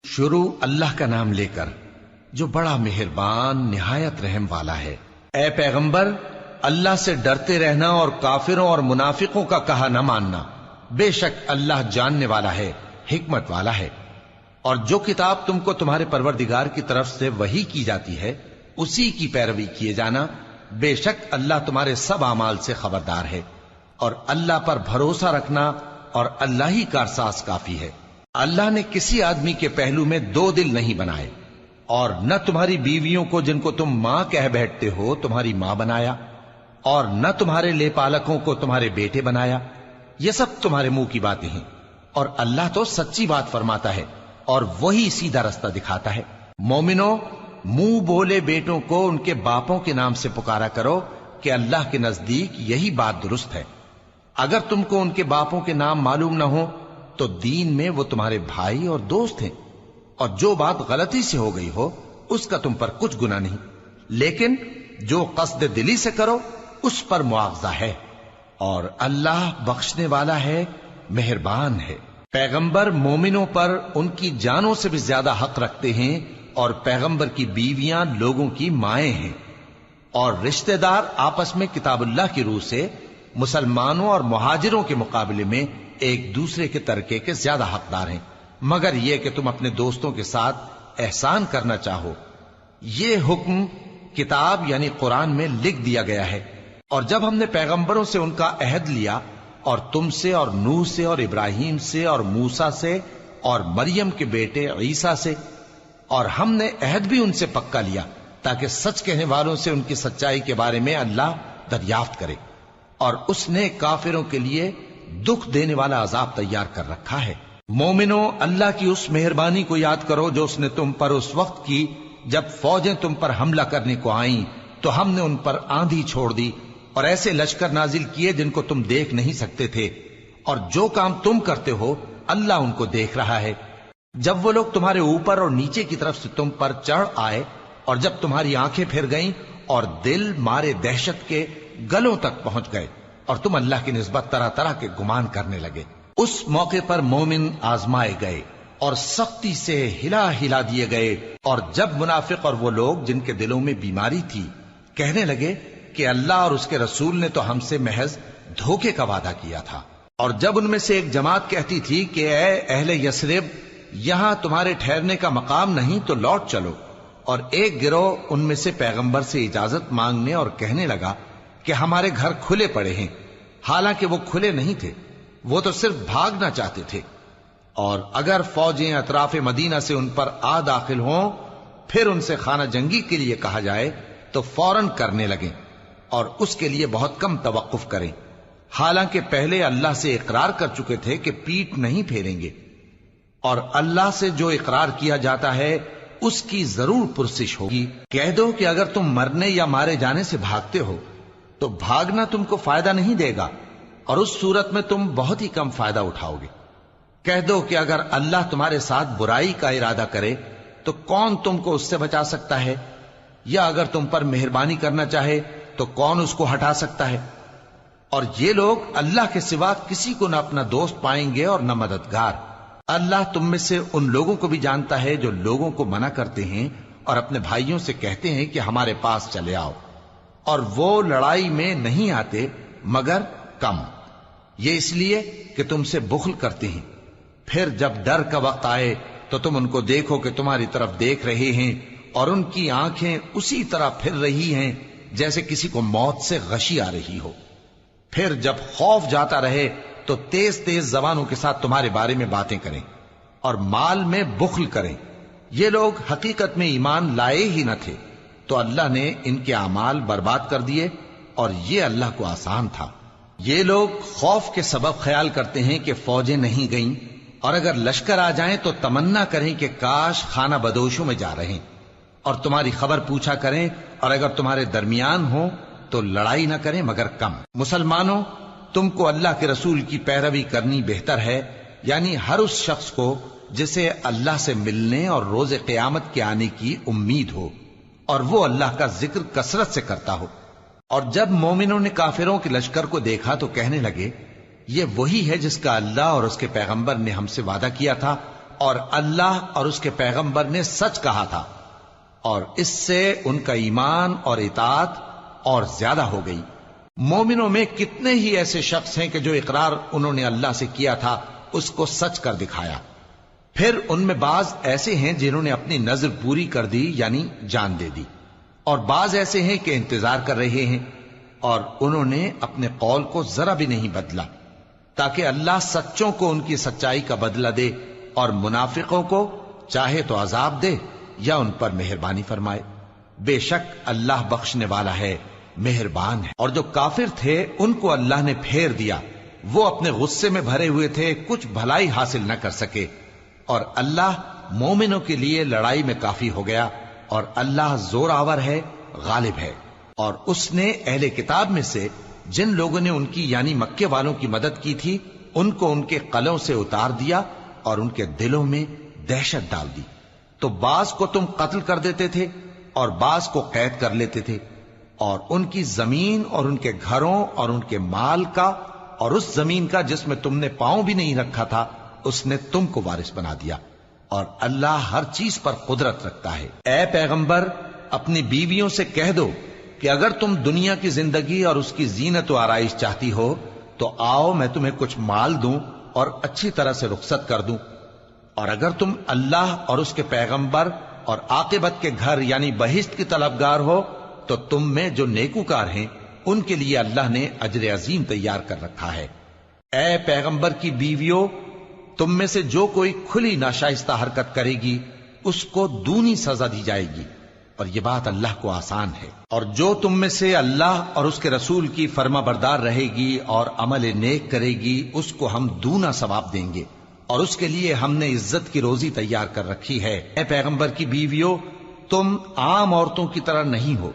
شروع اللہ کا نام لے کر جو بڑا مہربان نہایت رحم والا ہے۔ اے پیغمبر، اللہ سے ڈرتے رہنا اور کافروں اور منافقوں کا کہا نہ ماننا، بے شک اللہ جاننے والا ہے، حکمت والا ہے۔ اور جو کتاب تم کو تمہارے پروردگار کی طرف سے وحی کی جاتی ہے اسی کی پیروی کیے جانا، بے شک اللہ تمہارے سب اعمال سے خبردار ہے۔ اور اللہ پر بھروسہ رکھنا اور اللہ ہی کارساز کافی ہے۔ اللہ نے کسی آدمی کے پہلو میں دو دل نہیں بنائے، اور نہ تمہاری بیویوں کو جن کو تم ماں کہہ بیٹھتے ہو تمہاری ماں بنایا، اور نہ تمہارے لے پالکوں کو تمہارے بیٹے بنایا۔ یہ سب تمہارے منہ کی باتیں ہیں، اور اللہ تو سچی بات فرماتا ہے اور وہی سیدھا رستہ دکھاتا ہے۔ مومنو، منہ بولے بیٹوں کو ان کے باپوں کے نام سے پکارا کرو کہ اللہ کے نزدیک یہی بات درست ہے۔ اگر تم کو ان کے باپوں کے نام معلوم نہ ہو تو دین میں وہ تمہارے بھائی اور دوست ہیں، اور جو بات غلطی سے ہو گئی ہو اس کا تم پر کچھ گناہ نہیں، لیکن جو قصد دلی سے کرو اس پر مواخذہ ہے، اور اللہ بخشنے والا ہے، مہربان ہے۔ پیغمبر مومنوں پر ان کی جانوں سے بھی زیادہ حق رکھتے ہیں، اور پیغمبر کی بیویاں لوگوں کی مائیں ہیں، اور رشتہ دار آپس میں کتاب اللہ کی روح سے مسلمانوں اور مہاجروں کے مقابلے میں ایک دوسرے کے ترکے کے زیادہ حقدار ہیں، مگر یہ کہ تم اپنے دوستوں کے ساتھ احسان کرنا چاہو۔ یہ حکم کتاب یعنی قرآن میں لکھ دیا گیا ہے۔ اور جب ہم نے پیغمبروں سے ان کا عہد لیا، اور تم سے اور نوح سے اور ابراہیم سے اور موسیٰ سے اور مریم کے بیٹے عیسیٰ سے، اور ہم نے عہد بھی ان سے پکا لیا تاکہ سچ کہنے والوں سے ان کی سچائی کے بارے میں اللہ دریافت کرے، اور اس نے کافروں کے لیے دکھ دینے والا عذاب تیار کر رکھا ہے۔ مومنو، اللہ کی اس مہربانی کو یاد کرو جو اس نے تم پر اس وقت کی جب فوجیں تم پر حملہ کرنے کو آئیں تو ہم نے ان پر آندھی چھوڑ دی اور ایسے لشکر نازل کیے جن کو تم دیکھ نہیں سکتے تھے، اور جو کام تم کرتے ہو اللہ ان کو دیکھ رہا ہے۔ جب وہ لوگ تمہارے اوپر اور نیچے کی طرف سے تم پر چڑھ آئے، اور جب تمہاری آنکھیں پھر گئیں اور دل مارے دہشت کے گلوں تک پہنچ گئے، اور تم اللہ کی نسبت طرح طرح کے گمان کرنے لگے، اس موقع پر مومن آزمائے گئے اور سختی سے ہلا ہلا دیے گئے۔ اور جب منافق اور وہ لوگ جن کے دلوں میں بیماری تھی کہنے لگے کہ اللہ اور اس کے رسول نے تو ہم سے محض دھوکے کا وعدہ کیا تھا، اور جب ان میں سے ایک جماعت کہتی تھی کہ اے اہل یثرب، یہاں تمہارے ٹھہرنے کا مقام نہیں تو لوٹ چلو، اور ایک گروہ ان میں سے پیغمبر سے اجازت مانگنے اور کہنے لگا کہ ہمارے گھر کھلے پڑے ہیں، حالانکہ وہ کھلے نہیں تھے، وہ تو صرف بھاگنا چاہتے تھے۔ اور اگر فوجیں اطراف مدینہ سے ان پر آ داخل ہوں پھر ان سے خانہ جنگی کے لیے کہا جائے تو فوراً کرنے لگیں، اور اس کے لیے بہت کم توقف کریں، حالانکہ پہلے اللہ سے اقرار کر چکے تھے کہ پیٹ نہیں پھیریں گے، اور اللہ سے جو اقرار کیا جاتا ہے اس کی ضرور پرسش ہوگی۔ کہہ دو کہ اگر تم مرنے یا مارے جانے سے بھاگتے ہو تو بھاگنا تم کو فائدہ نہیں دے گا، اور اس صورت میں تم بہت ہی کم فائدہ اٹھاؤ گے۔ کہہ دو کہ اگر اللہ تمہارے ساتھ برائی کا ارادہ کرے تو کون تم کو اس سے بچا سکتا ہے، یا اگر تم پر مہربانی کرنا چاہے تو کون اس کو ہٹا سکتا ہے۔ اور یہ لوگ اللہ کے سوا کسی کو نہ اپنا دوست پائیں گے اور نہ مددگار۔ اللہ تم میں سے ان لوگوں کو بھی جانتا ہے جو لوگوں کو منع کرتے ہیں اور اپنے بھائیوں سے کہتے ہیں کہ ہمارے پاس چلے آؤ، اور وہ لڑائی میں نہیں آتے مگر کم، یہ اس لیے کہ تم سے بخل کرتے ہیں۔ پھر جب ڈر کا وقت آئے تو تم ان کو دیکھو کہ تمہاری طرف دیکھ رہے ہیں، اور ان کی آنکھیں اسی طرح پھر رہی ہیں جیسے کسی کو موت سے غشی آ رہی ہو۔ پھر جب خوف جاتا رہے تو تیز تیز زبانوں کے ساتھ تمہارے بارے میں باتیں کریں اور مال میں بخل کریں۔ یہ لوگ حقیقت میں ایمان لائے ہی نہ تھے، تو اللہ نے ان کے اعمال برباد کر دیے، اور یہ اللہ کو آسان تھا۔ یہ لوگ خوف کے سبب خیال کرتے ہیں کہ فوجیں نہیں گئیں، اور اگر لشکر آ جائیں تو تمنا کریں کہ کاش خانہ بدوشوں میں جا رہے، اور تمہاری خبر پوچھا کریں، اور اگر تمہارے درمیان ہوں تو لڑائی نہ کریں مگر کم۔ مسلمانوں، تم کو اللہ کے رسول کی پیروی کرنی بہتر ہے، یعنی ہر اس شخص کو جسے اللہ سے ملنے اور روز قیامت کے آنے کی امید ہو، اور وہ اللہ کا ذکر کثرت سے کرتا ہو۔ اور جب مومنوں نے کافروں کے لشکر کو دیکھا تو کہنے لگے یہ وہی ہے جس کا اللہ اور اس کے پیغمبر نے ہم سے وعدہ کیا تھا، اور اللہ اور اس کے پیغمبر نے سچ کہا تھا، اور اس سے ان کا ایمان اور اطاعت اور زیادہ ہو گئی۔ مومنوں میں کتنے ہی ایسے شخص ہیں کہ جو اقرار انہوں نے اللہ سے کیا تھا اس کو سچ کر دکھایا۔ پھر ان میں بعض ایسے ہیں جنہوں نے اپنی نظر پوری کر دی، یعنی جان دے دی، اور بعض ایسے ہیں کہ انتظار کر رہے ہیں، اور انہوں نے اپنے قول کو ذرا بھی نہیں بدلا، تاکہ اللہ سچوں کو ان کی سچائی کا بدلہ دے اور منافقوں کو چاہے تو عذاب دے یا ان پر مہربانی فرمائے۔ بے شک اللہ بخشنے والا ہے، مہربان ہے۔ اور جو کافر تھے ان کو اللہ نے پھیر دیا، وہ اپنے غصے میں بھرے ہوئے تھے، کچھ بھلائی حاصل نہ کر سکے، اور اللہ مومنوں کے لیے لڑائی میں کافی ہو گیا، اور اللہ زور آور ہے، غالب ہے۔ اور اس نے اہل کتاب میں سے جن لوگوں نے ان کی یعنی مکے والوں کی مدد کی تھی ان کو ان کے قلعوں سے اتار دیا اور ان کے دلوں میں دہشت ڈال دی، تو بعض کو تم قتل کر دیتے تھے اور بعض کو قید کر لیتے تھے، اور ان کی زمین اور ان کے گھروں اور ان کے مال کا اور اس زمین کا جس میں تم نے پاؤں بھی نہیں رکھا تھا اس نے تم کو وارث بنا دیا، اور اللہ ہر چیز پر قدرت رکھتا ہے۔ اے پیغمبر، اپنی بیویوں سے کہہ دو کہ اگر تم دنیا کی زندگی اور اس کی زینت و آرائش چاہتی ہو تو آؤ میں تمہیں کچھ مال دوں اور اچھی طرح سے رخصت کر دوں، اور اگر تم اللہ اور اس کے پیغمبر اور عاقبت کے گھر یعنی بہشت کی طلبگار ہو تو تم میں جو نیکوکار ہیں ان کے لیے اللہ نے اجر عظیم تیار کر رکھا ہے۔ اے پیغمبر کی بیویوں، تم میں سے جو کوئی کھلی ناشائستہ حرکت کرے گی اس کو دونی سزا دی جائے گی، اور یہ بات اللہ کو آسان ہے۔ اور جو تم میں سے اللہ اور اس کے رسول کی فرما بردار رہے گی اور عمل نیک کرے گی اس کو ہم دونا ثواب دیں گے، اور اس کے لیے ہم نے عزت کی روزی تیار کر رکھی ہے۔ اے پیغمبر کی بیویوں، تم عام عورتوں کی طرح نہیں ہو،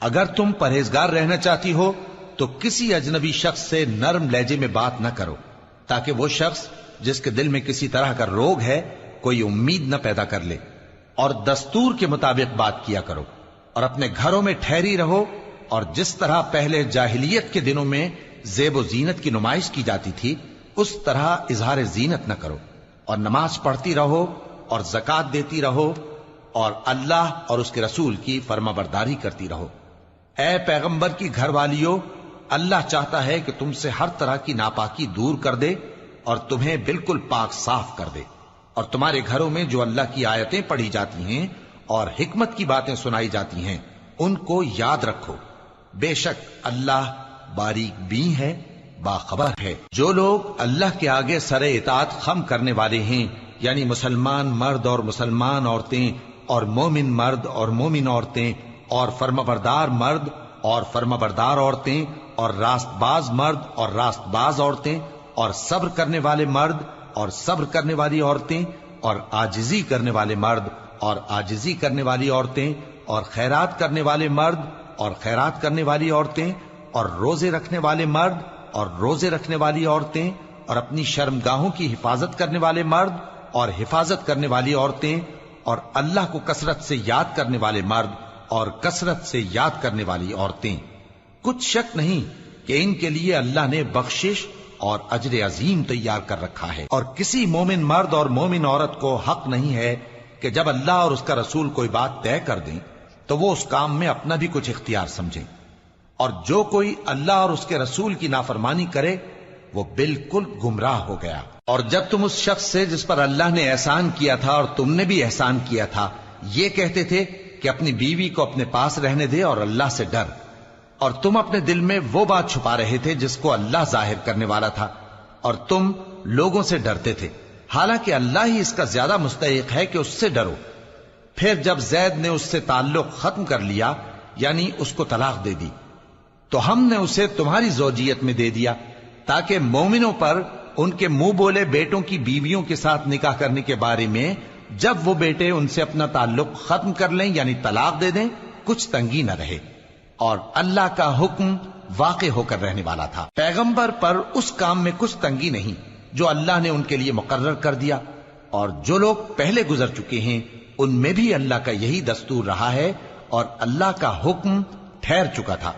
اگر تم پرہیزگار رہنا چاہتی ہو تو کسی اجنبی شخص سے نرم لہجے میں بات نہ کرو، تاکہ وہ شخص جس کے دل میں کسی طرح کا روگ ہے کوئی امید نہ پیدا کر لے، اور دستور کے مطابق بات کیا کرو، اور اپنے گھروں میں ٹھہری رہو، اور جس طرح پہلے جاہلیت کے دنوں میں زیب و زینت کی نمائش کی جاتی تھی اس طرح اظہار زینت نہ کرو، اور نماز پڑھتی رہو اور زکوٰۃ دیتی رہو، اور اللہ اور اس کے رسول کی فرما برداری کرتی رہو۔ اے پیغمبر کی گھر والیوں، اللہ چاہتا ہے کہ تم سے ہر طرح کی ناپاکی دور کر دے اور تمہیں بالکل پاک صاف کر دے، اور تمہارے گھروں میں جو اللہ کی آیتیں پڑھی جاتی ہیں اور حکمت کی باتیں سنائی جاتی ہیں ان کو یاد رکھو، بے شک اللہ باریک بین ہے، باخبر ہے۔ جو لوگ اللہ کے آگے سر اطاعت خم کرنے والے ہیں، یعنی مسلمان مرد اور مسلمان عورتیں اور مومن مرد اور مومن عورتیں اور فرمانبردار مرد اور فرمانبردار عورتیں اور راست باز مرد اور راست باز عورتیں اور صبر کرنے والے مرد اور صبر کرنے والی عورتیں اور عاجزی کرنے والے مرد اور عاجزی کرنے والی عورتیں اور خیرات کرنے والے مرد اور خیرات کرنے والی عورتیں اور روزے رکھنے والے مرد اور روزے رکھنے والی عورتیں اور اپنی شرمگاہوں کی حفاظت کرنے والے مرد اور حفاظت کرنے والی عورتیں اور اللہ کو کثرت سے یاد کرنے والے مرد اور کثرت سے یاد کرنے والی عورتیں۔ کچھ شک نہیں کہ ان کے لیے اللہ نے بخشش اور اجر عظیم تیار کر رکھا ہے۔ اور کسی مومن مرد اور مومن عورت کو حق نہیں ہے کہ جب اللہ اور اس کا رسول کوئی بات طے کر دیں تو وہ اس کام میں اپنا بھی کچھ اختیار سمجھیں، اور جو کوئی اللہ اور اس کے رسول کی نافرمانی کرے وہ بالکل گمراہ ہو گیا۔ اور جب تم اس شخص سے جس پر اللہ نے احسان کیا تھا اور تم نے بھی احسان کیا تھا یہ کہتے تھے کہ اپنی بیوی کو اپنے پاس رہنے دے اور اللہ سے ڈر، اور تم اپنے دل میں وہ بات چھپا رہے تھے جس کو اللہ ظاہر کرنے والا تھا، اور تم لوگوں سے ڈرتے تھے، حالانکہ اللہ ہی اس کا زیادہ مستحق ہے کہ اس سے ڈرو۔ پھر جب زید نے اس سے تعلق ختم کر لیا یعنی اس کو طلاق دے دی تو ہم نے اسے تمہاری زوجیت میں دے دیا تاکہ مومنوں پر ان کے منہ بولے بیٹوں کی بیویوں کے ساتھ نکاح کرنے کے بارے میں جب وہ بیٹے ان سے اپنا تعلق ختم کر لیں یعنی طلاق دے دیں کچھ تنگی نہ رہے، اور اللہ کا حکم واقع ہو کر رہنے والا تھا۔ پیغمبر پر اس کام میں کچھ تنگی نہیں جو اللہ نے ان کے لیے مقرر کر دیا، اور جو لوگ پہلے گزر چکے ہیں ان میں بھی اللہ کا یہی دستور رہا ہے، اور اللہ کا حکم ٹھہر چکا تھا،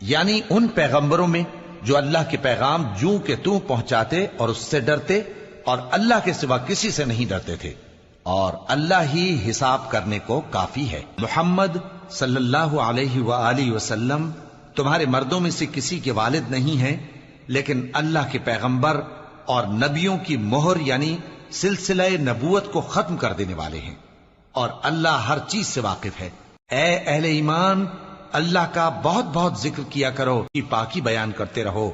یعنی ان پیغمبروں میں جو اللہ کے پیغام جوں کہ توں پہنچاتے اور اس سے ڈرتے اور اللہ کے سوا کسی سے نہیں ڈرتے تھے، اور اللہ ہی حساب کرنے کو کافی ہے۔ محمد صلی اللہ علیہ وآلہ وسلم تمہارے مردوں میں سے کسی کے والد نہیں ہیں، لیکن اللہ کے پیغمبر اور نبیوں کی مہر یعنی سلسلہ نبوت کو ختم کر دینے والے ہیں، اور اللہ ہر چیز سے واقف ہے۔ اے اہل ایمان، اللہ کا بہت بہت ذکر کیا کرو، کی پاکی بیان کرتے رہو،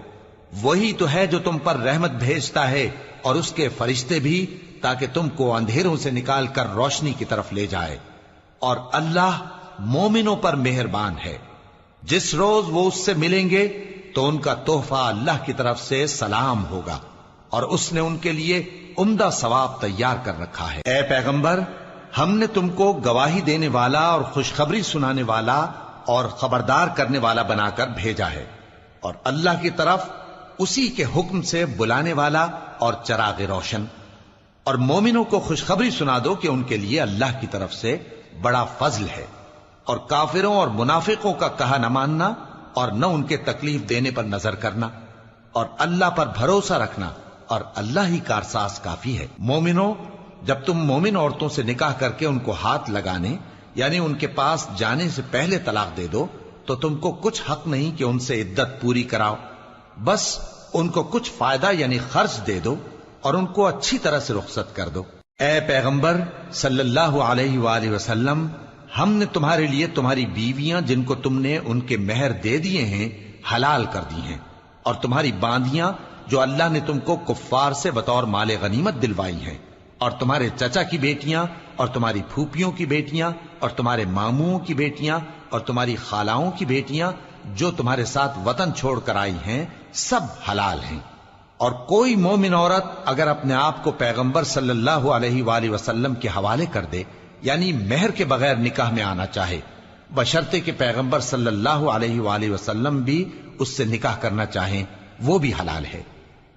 وہی تو ہے جو تم پر رحمت بھیجتا ہے اور اس کے فرشتے بھی، تاکہ تم کو اندھیروں سے نکال کر روشنی کی طرف لے جائے، اور اللہ مومنوں پر مہربان ہے۔ جس روز وہ اس سے ملیں گے تو ان کا تحفہ اللہ کی طرف سے سلام ہوگا، اور اس نے ان کے لیے عمدہ ثواب تیار کر رکھا ہے۔ اے پیغمبر، ہم نے تم کو گواہی دینے والا اور خوشخبری سنانے والا اور خبردار کرنے والا بنا کر بھیجا ہے، اور اللہ کی طرف اسی کے حکم سے بلانے والا اور چراغ روشن۔ اور مومنوں کو خوشخبری سنا دو کہ ان کے لیے اللہ کی طرف سے بڑا فضل ہے، اور کافروں اور منافقوں کا کہا نہ ماننا اور نہ ان کے تکلیف دینے پر نظر کرنا، اور اللہ پر بھروسہ رکھنا، اور اللہ ہی کارساز کافی ہے۔ مومنوں، جب تم مومن عورتوں سے نکاح کر کے ان کو ہاتھ لگانے یعنی ان کے پاس جانے سے پہلے طلاق دے دو تو تم کو کچھ حق نہیں کہ ان سے عدت پوری کراؤ، بس ان کو کچھ فائدہ یعنی خرچ دے دو اور ان کو اچھی طرح سے رخصت کر دو۔ اے پیغمبر صلی اللہ علیہ وآلہ وسلم، ہم نے تمہارے لیے تمہاری بیویاں جن کو تم نے ان کے مہر دے دیے ہیں حلال کر دی ہیں، اور تمہاری باندیاں جو اللہ نے تم کو کفار سے بطور مال غنیمت دلوائی ہیں، اور تمہارے چچا کی بیٹیاں اور تمہاری پھوپھیوں کی بیٹیاں اور تمہارے ماموں کی بیٹیاں اور تمہاری خالاؤں کی بیٹیاں جو تمہارے ساتھ وطن چھوڑ کر آئی ہیں، سب حلال ہیں۔ اور کوئی مومن عورت اگر اپنے آپ کو پیغمبر صلی اللہ علیہ وآلہ وسلم کے حوالے کر دے یعنی مہر کے بغیر نکاح میں آنا چاہے، بشرطے کہ پیغمبر صلی اللہ علیہ وآلہ وسلم بھی اس سے نکاح کرنا چاہیں، وہ بھی حلال ہے۔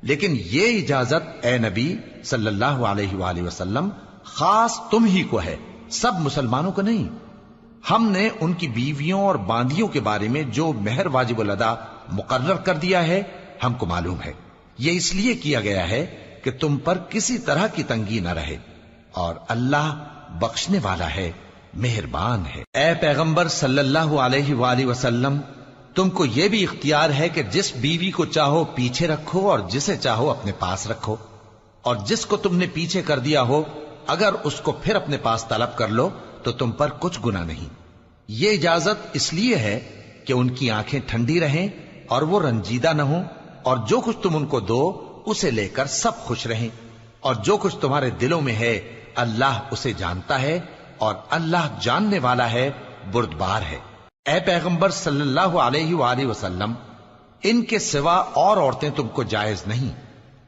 لیکن یہ اجازت اے نبی صلی اللہ علیہ وآلہ وسلم خاص تم ہی کو ہے، سب مسلمانوں کو نہیں۔ ہم نے ان کی بیویوں اور باندیوں کے بارے میں جو مہر واجب الادا مقرر کر دیا ہے ہم کو معلوم ہے، یہ اس لیے کیا گیا ہے کہ تم پر کسی طرح کی تنگی نہ رہے، اور اللہ بخشنے والا ہے، مہربان ہے۔ اے پیغمبر صلی اللہ علیہ وآلہ وسلم، تم کو یہ بھی اختیار ہے کہ جس بیوی کو چاہو پیچھے رکھو اور جسے چاہو اپنے پاس رکھو، اور جس کو تم نے پیچھے کر دیا ہو اگر اس کو پھر اپنے پاس طلب کر لو تو تم پر کچھ گناہ نہیں۔ یہ اجازت اس لیے ہے کہ ان کی آنکھیں ٹھنڈی رہیں اور وہ رنجیدہ نہ ہوں، اور جو کچھ تم ان کو دو اسے لے کر سب خوش رہیں، اور جو کچھ تمہارے دلوں میں ہے اللہ اسے جانتا ہے، اور اللہ جاننے والا ہے، بردبار ہے۔ اے پیغمبر صلی اللہ علیہ وآلہ وسلم، ان کے سوا اور عورتیں تم کو جائز نہیں،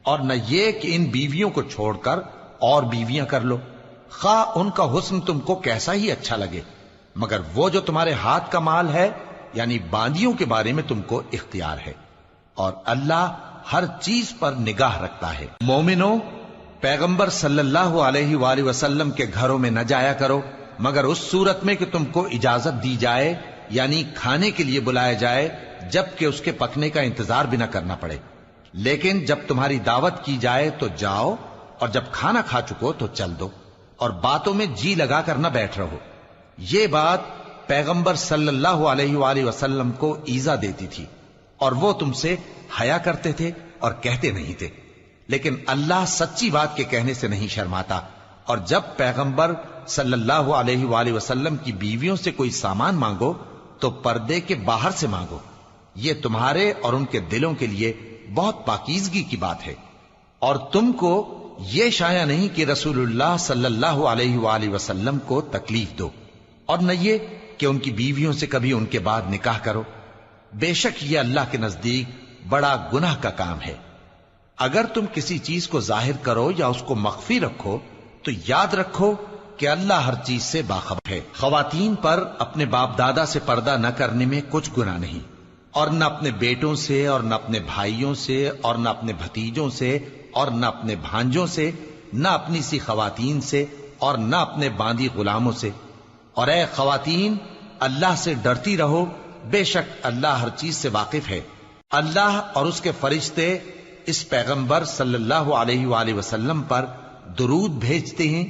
اور نہ یہ کہ ان بیویوں کو چھوڑ کر اور بیویاں کر لو، خواہ ان کا حسن تم کو کیسا ہی اچھا لگے، مگر وہ جو تمہارے ہاتھ کا مال ہے یعنی باندیوں کے بارے میں تم کو اختیار ہے، اور اللہ ہر چیز پر نگاہ رکھتا ہے۔ مومنوں، پیغمبر صلی اللہ علیہ وآلہ وسلم کے گھروں میں نہ جایا کرو مگر اس صورت میں کہ تم کو اجازت دی جائے یعنی کھانے کے لیے بلایا جائے جبکہ اس کے پکنے کا انتظار بھی نہ کرنا پڑے، لیکن جب تمہاری دعوت کی جائے تو جاؤ، اور جب کھانا کھا چکو تو چل دو، اور باتوں میں جی لگا کر نہ بیٹھ رہو۔ یہ بات پیغمبر صلی اللہ علیہ وآلہ وسلم کو ایذا دیتی تھی، اور وہ تم سے حیا کرتے تھے اور کہتے نہیں تھے، لیکن اللہ سچی بات کے کہنے سے نہیں شرماتا، اور جب پیغمبر صلی اللہ علیہ وآلہ وسلم کی بیویوں سے کوئی سامان مانگو تو پردے کے باہر سے مانگو، یہ تمہارے اور ان کے دلوں کے لیے بہت پاکیزگی کی بات ہے۔ اور تم کو یہ شایع نہیں کہ رسول اللہ صلی اللہ علیہ وآلہ وسلم کو تکلیف دو، اور نہ یہ کہ ان کی بیویوں سے کبھی ان کے بعد نکاح کرو، بے شک یہ اللہ کے نزدیک بڑا گناہ کا کام ہے۔ اگر تم کسی چیز کو ظاہر کرو یا اس کو مخفی رکھو تو یاد رکھو کہ اللہ ہر چیز سے باخبر ہے۔ خواتین پر اپنے باپ دادا سے پردہ نہ کرنے میں کچھ گناہ نہیں، اور نہ اپنے بیٹوں سے اور نہ اپنے بھائیوں سے اور نہ اپنے بھتیجوں سے اور نہ اپنے بھانجوں سے، نہ اپنی سی خواتین سے اور نہ اپنے باندی غلاموں سے۔ اور اے خواتین، اللہ سے ڈرتی رہو، بے شک اللہ ہر چیز سے واقف ہے۔ اللہ اور اس کے فرشتے اس پیغمبر صلی اللہ علیہ وآلہ وسلم پر درود بھیجتے ہیں،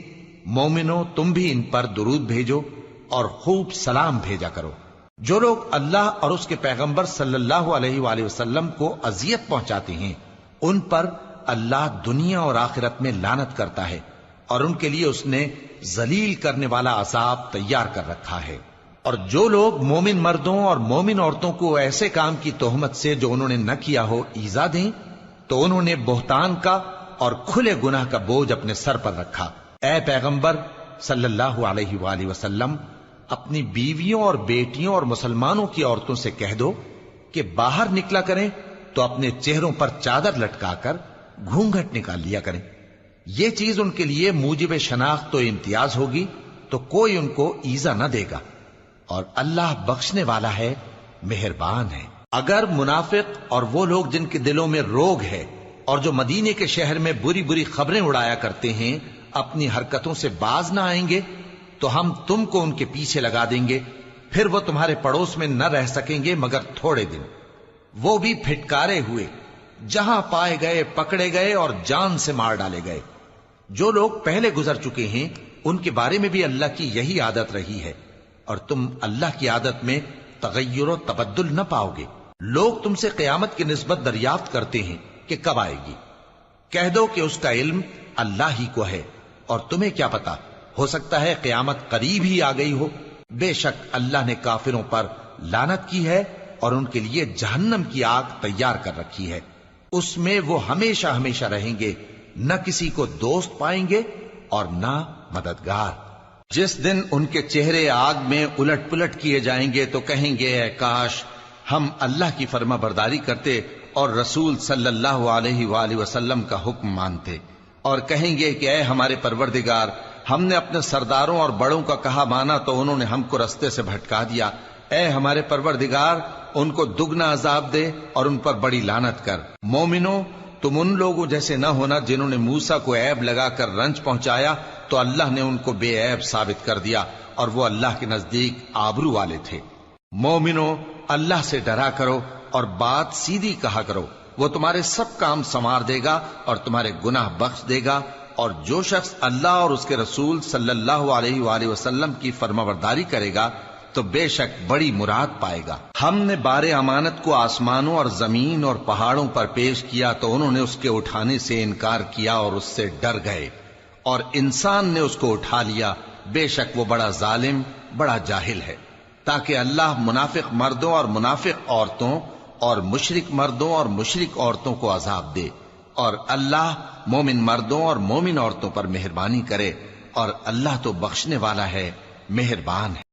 مومنو تم بھی ان پر درود بھیجو اور خوب سلام بھیجا کرو۔ جو لوگ اللہ اور اس کے پیغمبر صلی اللہ علیہ وآلہ وسلم کو اذیت پہنچاتے ہیں ان پر اللہ دنیا اور آخرت میں لعنت کرتا ہے، اور ان کے لیے اس نے ذلیل کرنے والا عذاب تیار کر رکھا ہے۔ اور جو لوگ مومن مردوں اور مومن عورتوں کو ایسے کام کی تہمت سے جو انہوں نے نہ کیا ہو ایذا دیں تو انہوں نے بہتان کا اور کھلے گناہ کا بوجھ اپنے سر پر رکھا۔ اے پیغمبر صلی اللہ علیہ وآلہ وسلم، اپنی بیویوں اور بیٹیوں اور مسلمانوں کی عورتوں سے کہہ دو کہ باہر نکلا کریں تو اپنے چہروں پر چادر لٹکا کر گھونگھٹ نکال لیا کریں۔ یہ چیز ان کے لیے موجب شناخت و امتیاز ہوگی تو کوئی ان کو ایذا نہ دے گا، اور اللہ بخشنے والا ہے، مہربان ہے۔ اگر منافق اور وہ لوگ جن کے دلوں میں روگ ہے اور جو مدینے کے شہر میں بری بری خبریں اڑایا کرتے ہیں اپنی حرکتوں سے باز نہ آئیں گے تو ہم تم کو ان کے پیچھے لگا دیں گے، پھر وہ تمہارے پڑوس میں نہ رہ سکیں گے مگر تھوڑے دن، وہ بھی پھٹکارے ہوئے، جہاں پائے گئے پکڑے گئے اور جان سے مار ڈالے گئے۔ جو لوگ پہلے گزر چکے ہیں ان کے بارے میں بھی اللہ کی یہی عادت رہی ہے، اور تم اللہ کی عادت میں تغیر و تبدل نہ پاؤ گے۔ لوگ تم سے قیامت کی نسبت دریافت کرتے ہیں کہ کب آئے گی، کہہ دو کہ اس کا علم اللہ ہی کو ہے، اور تمہیں کیا پتا، ہو سکتا ہے قیامت قریب ہی آ گئی ہو۔ بے شک اللہ نے کافروں پر لعنت کی ہے اور ان کے لیے جہنم کی آگ تیار کر رکھی ہے، اس میں وہ ہمیشہ ہمیشہ رہیں گے، نہ کسی کو دوست پائیں گے اور نہ مددگار۔ جس دن ان کے چہرے آگ میں الٹ پلٹ کیے جائیں گے تو کہیں گے اے کاش ہم اللہ کی فرما برداری کرتے اور رسول صلی اللہ علیہ وآلہ وسلم کا حکم مانتے، اور کہیں گے کہ اے ہمارے پروردگار، ہم نے اپنے سرداروں اور بڑوں کا کہا مانا تو انہوں نے ہم کو رستے سے بھٹکا دیا۔ اے ہمارے پروردگار، ان کو دگنا عذاب دے اور ان پر بڑی لعنت کر۔ مومنو تم ان لوگوں جیسے نہ ہونا جنہوں نے موسیٰ کو عیب لگا کر رنج پہنچایا تو اللہ نے ان کو بے عیب ثابت کر دیا، اور وہ اللہ کے نزدیک آبرو والے تھے۔ مومنو اللہ سے ڈرا کرو اور بات سیدھی کہا کرو، وہ تمہارے سب کام سنوار دے گا اور تمہارے گناہ بخش دے گا، اور جو شخص اللہ اور اس کے رسول صلی اللہ علیہ وآلہ وسلم کی فرمانبرداری کرے گا تو بے شک بڑی مراد پائے گا۔ ہم نے بار امانت کو آسمانوں اور زمین اور پہاڑوں پر پیش کیا تو انہوں نے اس کے اٹھانے سے انکار کیا اور اس سے ڈر گئے، اور انسان نے اس کو اٹھا لیا، بے شک وہ بڑا ظالم بڑا جاہل ہے۔ تاکہ اللہ منافق مردوں اور منافق عورتوں اور مشرک مردوں اور مشرک عورتوں کو عذاب دے، اور اللہ مومن مردوں اور مومن عورتوں پر مہربانی کرے، اور اللہ تو بخشنے والا ہے، مہربان ہے۔